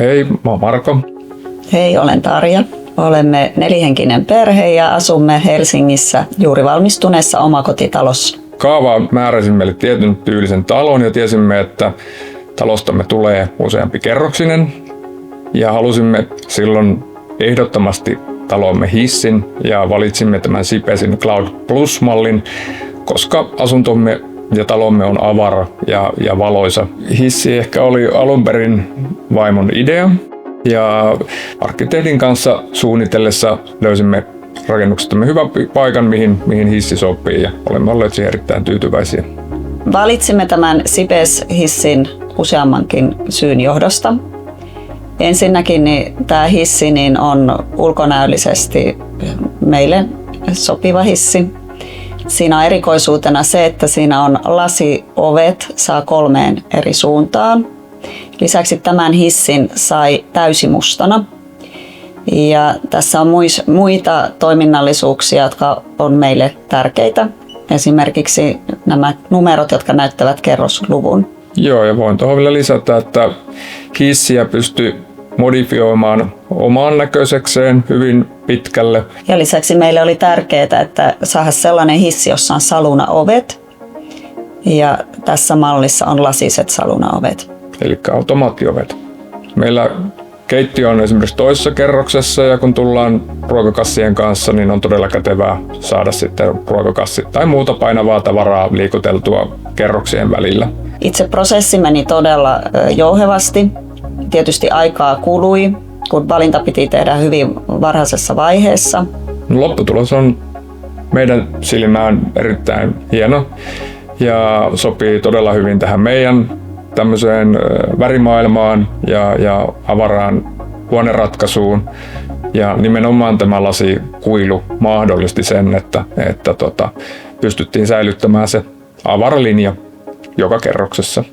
Hei, mä oon Marko. Hei, olen Tarja. Olemme nelihenkinen perhe ja asumme Helsingissä juuri valmistuneessa omakotitalossa. Kaava määräsi meille tietyn tyylisen talon ja tiesimme, että talostamme tulee useampi kerroksinen. Ja halusimme silloin ehdottomasti talomme hissin ja valitsimme tämän Sipesin Cloud Plus-mallin, koska asuntomme ja talomme on avara ja valoisa. Hissi ehkä oli alun perin vaimon idea ja arkkitehdin kanssa suunnitellessa löysimme rakennuksestamme hyvän paikan, mihin hissi sopii ja olemme olleet siihen erittäin tyytyväisiä. Valitsimme tämän Sipes-hissin useammankin syyn johdosta. Ensinnäkin tämä hissi on ulkonäöllisesti meille sopiva hissi. Siinä on erikoisuutena se, että siinä on lasiovet, saa 3 eri suuntaan. Lisäksi tämän hissin sai täysimustana. Ja tässä on muita toiminnallisuuksia, jotka on meille tärkeitä. Esimerkiksi nämä numerot, jotka näyttävät kerrosluvun. Joo, ja voin tuohon vielä lisätä, että hissiä pystyy modifioimaan omaan näköisekseen hyvin pitkälle. Ja lisäksi meille oli tärkeää, että saada sellainen hissi, jossa on salunaovet. Ja tässä mallissa on lasiset salunaovet. Eli automaattiovet. Meillä keittiö on esimerkiksi toisessa kerroksessa ja kun tullaan ruokakassien kanssa, niin on todella kätevää saada sitten ruokakassit tai muuta painavaa tavaraa liikuteltua kerroksien välillä. Itse prosessi meni todella jouhevasti. Tietysti aikaa kului, kun valinta piti tehdä hyvin varhaisessa vaiheessa. Lopputulos on meidän silmään erittäin hieno ja sopii todella hyvin tähän meidän tämmöiseen värimaailmaan ja avaraan huoneratkaisuun. Ja nimenomaan tämä lasikuilu mahdollisti sen, että pystyttiin säilyttämään se avara linja joka kerroksessa.